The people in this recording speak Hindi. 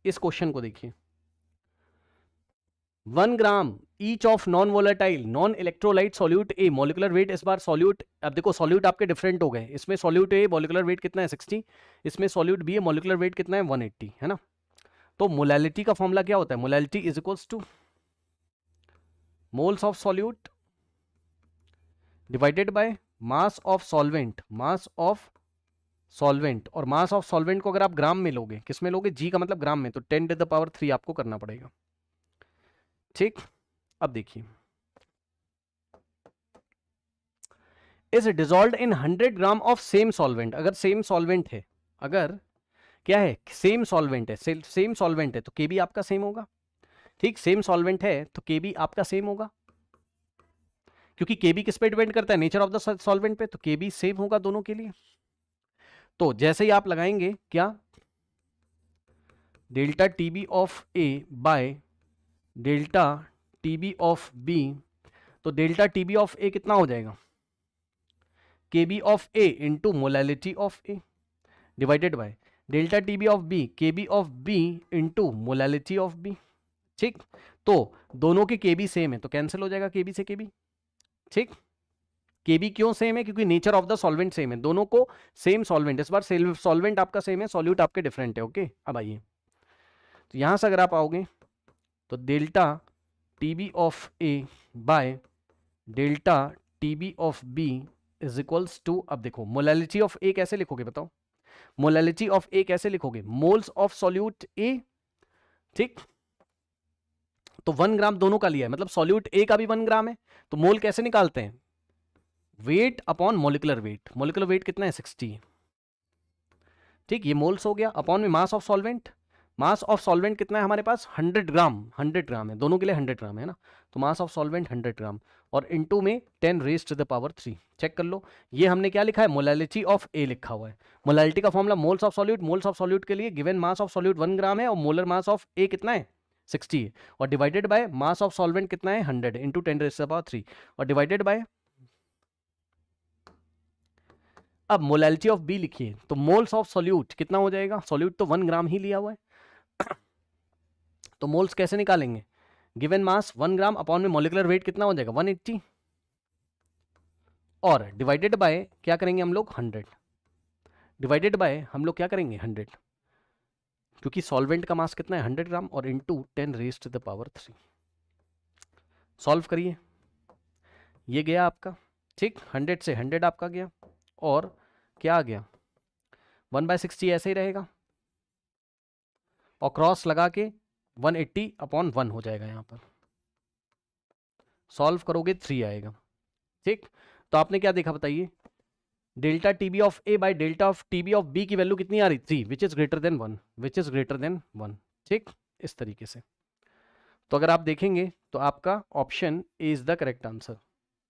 इस क्वेश्चन को देखिए, 1 ग्राम each of non volatile non electrolyte solute A, molecular weight इस बार सॉल्यूट, अब देखो सॉल्यूट आपके डिफरेंट हो गए, इसमें सॉल्यूट ए मॉलिकुलर वेट कितना है 60, इसमें सॉल्यूट बी है मॉलिकुलर वेट कितना है 180, है ना। तो मोलैलिटी का फॉर्मूला क्या होता है, molality is equals two moles of solute divided by mass of solvent, mass of solvent, और मास ऑफ सॉल्वेंट को अगर आप ग्राम में लोगे, किस में लोगे, जी का मतलब ग्राम में, तो 10⁻³ आपको करना पड़ेगा, ठीक। अब देखिए, is dissolve in 100 gram of same solvent, अगर सेम सॉल्वेंट है, अगर क्या है सेम सॉल्वेंट है, सेम सॉल्वेंट है तो के बी आपका सेम होगा, ठीक, सेम सॉल्वेंट है तो के बी आपका सेम होगा, क्योंकि के बी किस पे डिपेंड करता है, नेचर ऑफ द सॉल्वेंट पे, तो के बी सेम होगा दोनों के लिए। तो जैसे ही आप लगाएंगे क्या, delta T B of A by delta T B of B, तो delta T B of A कितना हो जाएगा, K B of A into molality of A divided by delta T B of B, K B of B into molality of B, ठीक। तो दोनों के के बी सेम है तो कैंसिल हो जाएगा के बी से के बी, ठीक। के बी क्यों सेम है, क्योंकि nature of the solvent same है, दोनों को सेम सॉल्वेंट, इस बार सॉल्वेंट आपका सेम है, सॉल्यूट आपके डिफरेंट है, ओके। अब आइए, तो यहां से अगर आप आओगे तो delta T B of A by delta T B of B is equals to, अब देखो मोलैलिटी ऑफ ए कैसे लिखोगे बताओ, मोलैलिटी ऑफ ए कैसे लिखोगे, मोल्स ऑफ सॉल्यूट ए, ठीक। तो 1 ग्राम दोनों का लिया है, मतलब सॉल्यूट ए का भी 1 ग्राम है, तो मोल कैसे निकालते हैं, weight upon molecular weight, molecular weight कितना है 60, ठीक, ये मोल्स हो गया, अपॉन में mass of solvent, mass of solvent कितना है हमारे पास 100 ग्राम, 100 ग्राम है दोनों के लिए, 100 ग्राम है ना, तो मास ऑफ सॉल्वेंट 100 ग्राम, और इनटू में 10⁻³ चेक कर लो, ये हमने क्या लिखा है, मोलैलिटी ऑफ ए लिखा हुआ है, मोलैलिटी का formula moles of solute, moles of solute के लिए गिवन मास ऑफ सॉल्यूट 1 ग्राम है और मोलर मास ऑफ ए कितना है 60 है, और divided by mass of solvent कितना है 100 इंटू 10⁻³ और डिवाइडेड बाय, अब मोलैलिटी ऑफ बी लिखिए, तो मोल्स ऑफ सॉल्यूट कितना हो जाएगा, सॉल्यूट तो 1 ग्राम ही लिया हुआ है, तो मोल्स कैसे निकालेंगे, गिवन मास 1 ग्राम अपॉन में मोलिकुलर वेट कितना हो जाएगा 180, और डिवाइडेड बाय क्या करेंगे हम लोग 100, डिवाइडेड बाय हम लोग क्या करेंगे 100, क्योंकि सॉल्वेंट का मास कितना है 100 ग्राम, और इंटू 10⁻³, सॉल्व करिए, ये गया आपका, ठीक, 100 से 100 आपका गया, और क्या आ गया 1/60 ऐसे ही रहेगा, और क्रॉस लगा के 180/1 हो जाएगा, यहां पर सॉल्व करोगे 3 आएगा, ठीक। तो आपने क्या देखा बताइए, delta TB of A by delta of TB of B की वैल्यू कितनी आ रही, 3 which is greater than 1, which is greater than 1, ठीक, इस तरीके से। तो अगर आप देखेंगे तो आपका option A is the correct answer.